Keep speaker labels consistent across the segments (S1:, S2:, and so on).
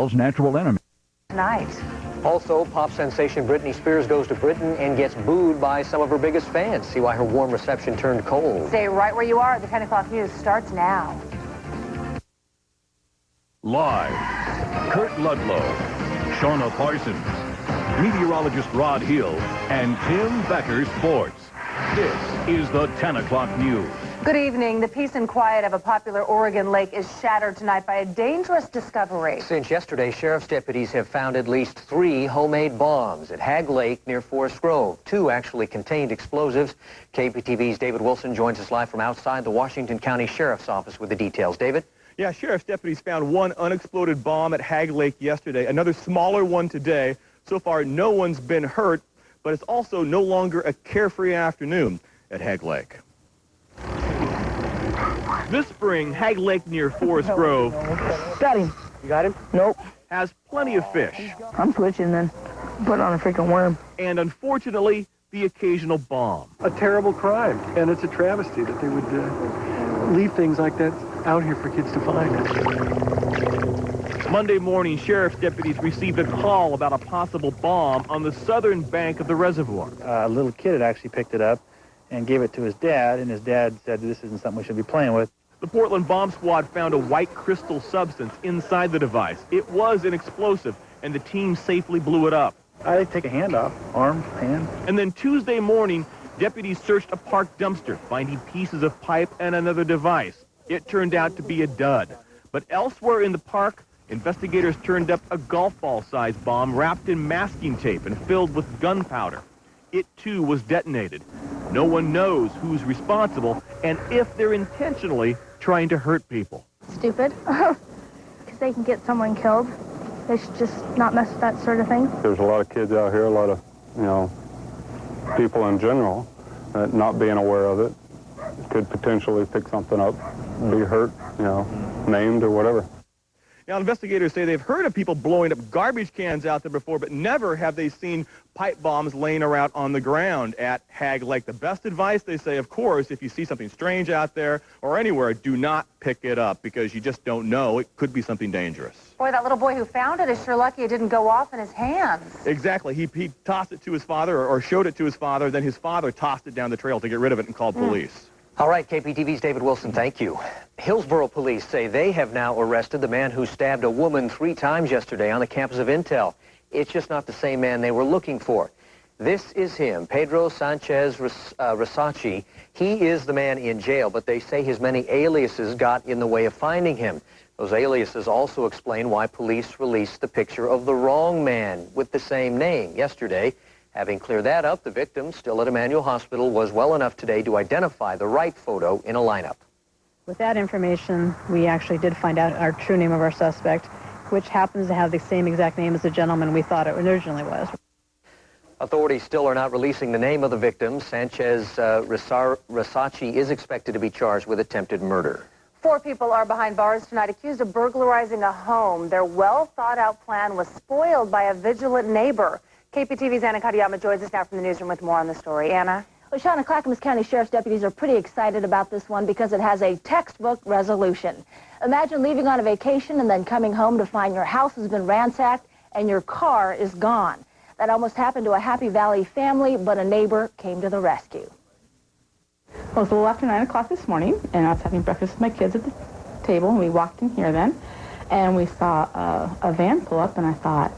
S1: hell's natural enemy.
S2: Tonight.
S3: Also, pop sensation Britney Spears goes to Britain and gets booed by some of her biggest fans. See why her warm reception turned cold.
S2: Stay right where you are. The 10 o'clock news starts now.
S1: Live, Kurt Ludlow, Shauna Parsons, meteorologist Rod Hill, and Tim Becker Sports. This is the 10 o'clock news.
S2: Good evening. The peace and quiet of a popular Oregon lake is shattered tonight by a dangerous discovery.
S3: Since yesterday, sheriff's deputies have found at least 3 homemade bombs at Hag Lake near Forest Grove. 2 actually contained explosives. KPTV's David Wilson joins us live from outside the Washington County Sheriff's Office with the details. David?
S4: Yeah, sheriff's deputies found 1 unexploded bomb at Hag Lake yesterday, another smaller one today. So far, no one's been hurt, but it's also no longer a carefree afternoon at Hag Lake. This spring, Hag Lake near Forest Grove
S5: Got him.
S4: You got him?
S5: Nope.
S4: Has plenty of fish.
S5: I'm switching then. Put on a freaking worm.
S4: And unfortunately, the occasional bomb.
S6: A terrible crime, and it's a travesty that they would leave things like that out here for kids to find.
S4: Monday morning, sheriff's deputies received a call about a possible bomb on the southern bank of the reservoir.
S7: A little kid had actually picked it up and gave it to his dad, and his dad said, "This isn't something we should be playing with."
S4: The Portland bomb squad found a white crystal substance inside the device. It was an explosive, and the team safely blew it up.
S7: I take a hand off, arm, hand.
S4: And then Tuesday morning, deputies searched a park dumpster, finding pieces of pipe and another device. It turned out to be a dud. But elsewhere in the park, investigators turned up a golf ball-sized bomb wrapped in masking tape and filled with gunpowder. It, too, was detonated. No one knows who's responsible and if they're intentionally trying to hurt people.
S8: Stupid, because they can get someone killed. They should just not mess with that sort of thing.
S9: There's a lot of kids out here, a lot of, people in general, not being aware of it, could potentially pick something up, be hurt, maimed or whatever.
S4: Now, investigators say they've heard of people blowing up garbage cans out there before, but never have they seen pipe bombs laying around on the ground at Hag Lake. The best advice, they say, of course, if you see something strange out there or anywhere, do not pick it up because you just don't know. It could be something dangerous.
S2: Boy, that little boy who found it is sure lucky it didn't go off in his hands.
S4: Exactly. He tossed it to his father or showed it to his father. Then his father tossed it down the trail to get rid of it and called police.
S3: All right, KPTV's David Wilson, thank you. Hillsborough police say they have now arrested the man who stabbed a woman 3 times yesterday on the campus of Intel. It's just not the same man they were looking for. This is him, Pedro Sanchez Rasachi. He is the man in jail, but they say his many aliases got in the way of finding him. Those aliases also explain why police released the picture of the wrong man with the same name yesterday. Having cleared that up, the victim, still at Emmanuel Hospital, was well enough today to identify the right photo in a lineup.
S10: With that information, we actually did find out our true name of our suspect, which happens to have the same exact name as the gentleman we thought it originally was.
S3: Authorities still are not releasing the name of the victim. Sanchez Rasachi is expected to be charged with attempted murder.
S2: 4 people are behind bars tonight accused of burglarizing a home. Their well-thought-out plan was spoiled by a vigilant neighbor. KPTV's Anna Kadiyama joins us now from the newsroom with more on the story. Anna?
S8: Well, Shauna, Clackamas County Sheriff's deputies are pretty excited about this one because it has a textbook resolution. Imagine leaving on a vacation and then coming home to find your house has been ransacked and your car is gone. That almost happened to a Happy Valley family, but a neighbor came to the rescue.
S11: Well, it's a little after 9 o'clock this morning, and I was having breakfast with my kids at the table, and we walked in here then, and we saw a van pull up, and I thought,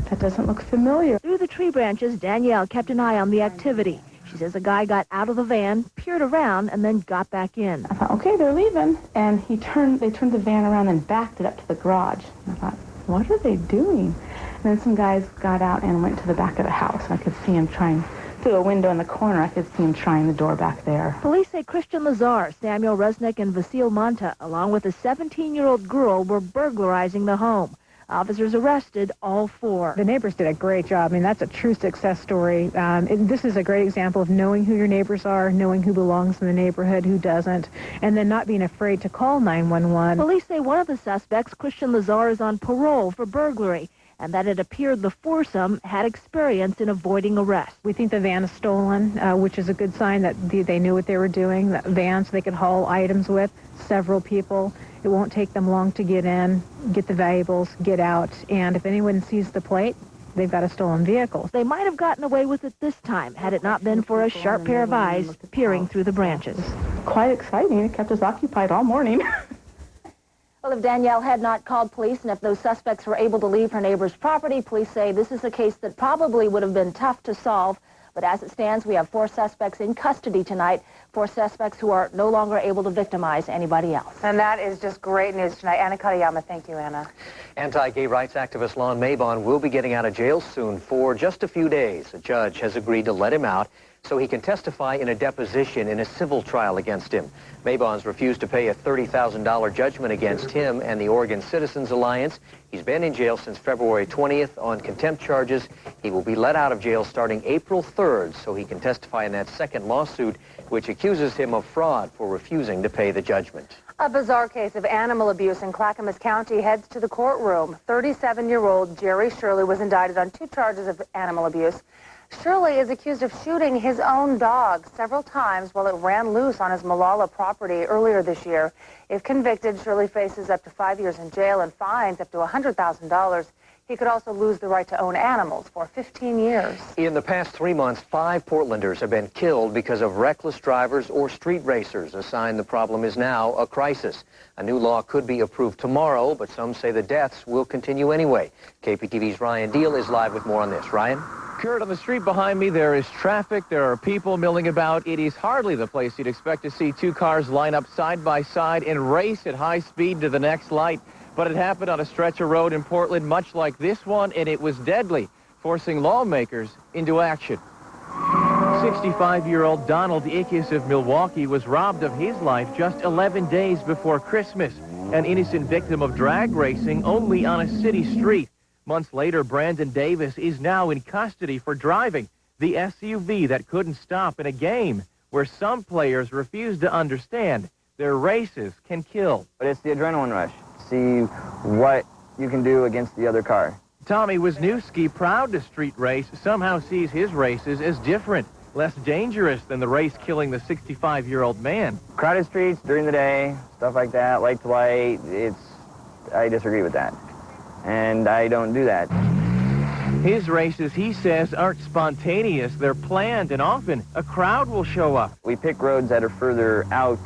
S11: that doesn't look familiar.
S12: Through the tree branches, Danielle kept an eye on the activity. She says a guy got out of the van, peered around, and then got back in.
S11: I thought, okay, they're leaving. And they turned the van around and backed it up to the garage. And I thought, what are they doing? And then some guys got out and went to the back of the house. And I could see him trying, through a window in the corner, I could see him trying the door back there.
S12: Police say Christian Lazar, Samuel Resnick, and Vasil Manta, along with a 17-year-old girl, were burglarizing the home. Officers arrested all 4.
S10: The neighbors did a great job. I mean, that's a true success story. This is a great example of knowing who your neighbors are, knowing who belongs in the neighborhood, who doesn't, and then not being afraid to call 911.
S12: Police say one of the suspects, Christian Lazar, is on parole for burglary. and that it appeared the foursome had experience in avoiding arrest.
S10: We think the van is stolen, which is a good sign that they knew what they were doing. That van, so they could haul items with several people. It won't take them long to get in, get the valuables, get out, and if anyone sees the plate, they've got a stolen vehicle.
S12: They might have gotten away with it this time had it not been for a sharp pair of eyes peering through the branches.
S11: Quite exciting. It kept us occupied all morning.
S8: Well, if Danielle had not called police and if those suspects were able to leave her neighbor's property, police say this is a case that probably would have been tough to solve. But as it stands, we have 4 suspects in custody tonight, 4 suspects who are no longer able to victimize anybody else.
S2: And that is just great news tonight. Anna Katayama, thank you, Anna.
S3: Anti-gay rights activist Lon Mabon will be getting out of jail soon for just a few days. A judge has agreed to let him out so he can testify in a deposition in a civil trial against him. Mabon's refused to pay a $30,000 judgment against him and the Oregon Citizens Alliance. He's been in jail since February 20th on contempt charges. He will be let out of jail starting April 3rd so he can testify in that second lawsuit, which accuses him of fraud for refusing to pay the judgment.
S2: A bizarre case of animal abuse in Clackamas County heads to the courtroom. 37-year-old Jerry Shirley was indicted on 2 charges of animal abuse. Shirley is accused of shooting his own dog several times while it ran loose on his Malala property earlier this year. If convicted, Shirley faces up to 5 years in jail and fines up to $100,000. He could also lose the right to own animals for 15 years.
S3: In the past 3 months, 5 Portlanders have been killed because of reckless drivers or street racers, a sign the problem is now a crisis. A new law could be approved tomorrow, but some say the deaths will continue anyway. KPTV's Ryan Deal is live with more on this. Ryan?
S13: Kurt, on the street behind me, there is traffic. There are people milling about. It is hardly the place you'd expect to see 2 cars line up side by side and race at high speed to the next light. But it happened on a stretch of road in Portland, much like this one, and it was deadly, forcing lawmakers into action. 65-year-old Donald Ickes of Milwaukee was robbed of his life just 11 days before Christmas, an innocent victim of drag racing only on a city street. Months later, Brandon Davis is now in custody for driving the SUV that couldn't stop in a game where some players refuse to understand their races can kill.
S14: But it's the adrenaline rush. See what you can do against the other car.
S13: Tommy Wisniewski, proud to street race, somehow sees his races as different, less dangerous than the race killing the 65-year-old man.
S14: Crowded streets during the day, stuff like that, light to light, I disagree with that. And I don't do that.
S13: His races, he says, aren't spontaneous. They're planned, and often a crowd will show up.
S14: We pick roads that are further out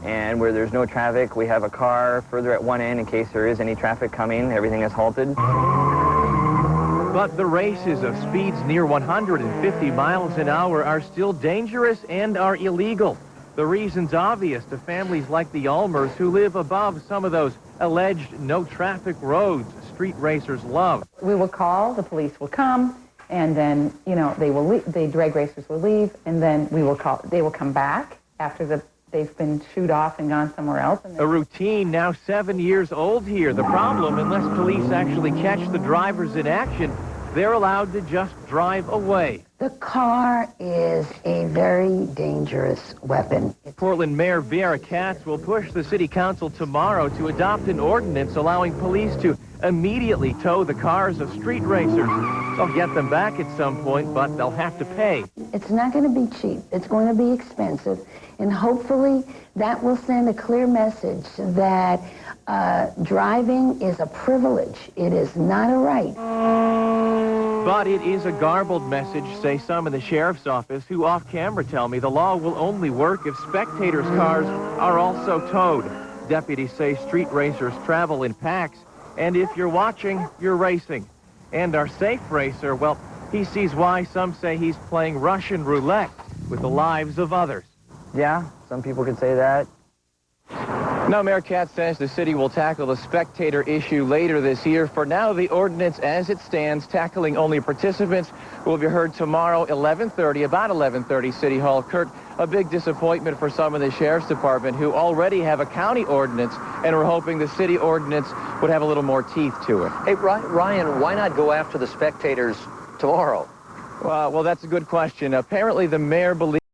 S14: and where there's no traffic. We have a car further at one end in case there is any traffic coming. Everything is halted.
S13: But the races of speeds near 150 miles an hour are still dangerous and are illegal. The reason's obvious to families like the Ulmers who live above some of those alleged no-traffic roads street racers love.
S15: We will call, the police will come, and then, you know, the drag racers will leave, and then we will call, they will come back after they've been shooed off and gone somewhere else.
S13: A routine now 7 years old here. The problem, unless police actually catch the drivers in action, they're allowed to just drive away.
S16: The car is a very dangerous weapon.
S13: Portland Mayor Vera Katz will push the city council tomorrow to adopt an ordinance allowing police to immediately tow the cars of street racers. They'll get them back at some point, but they'll have to pay.
S16: It's not going to be cheap. It's going to be expensive. And hopefully that will send a clear message that driving is a privilege. It is not a right.
S13: But it is a garbled message, say some in the sheriff's office, who off-camera tell me the law will only work if spectators' cars are also towed. Deputies say street racers travel in packs, and if you're watching, you're racing. And our safe racer, well, he sees why some say he's playing Russian roulette with the lives of others.
S14: Yeah, some people could say that.
S13: Now, Mayor Katz says the city will tackle the spectator issue later this year. For now, the ordinance as it stands, tackling only participants, will be heard tomorrow, about 11:30, City Hall. Kurt, a big disappointment for some in the Sheriff's Department who already have a county ordinance and were hoping the city ordinance would have a little more teeth to it.
S3: Hey, Ryan, why not go after the spectators tomorrow?
S13: Well, that's a good question. Apparently, the mayor believes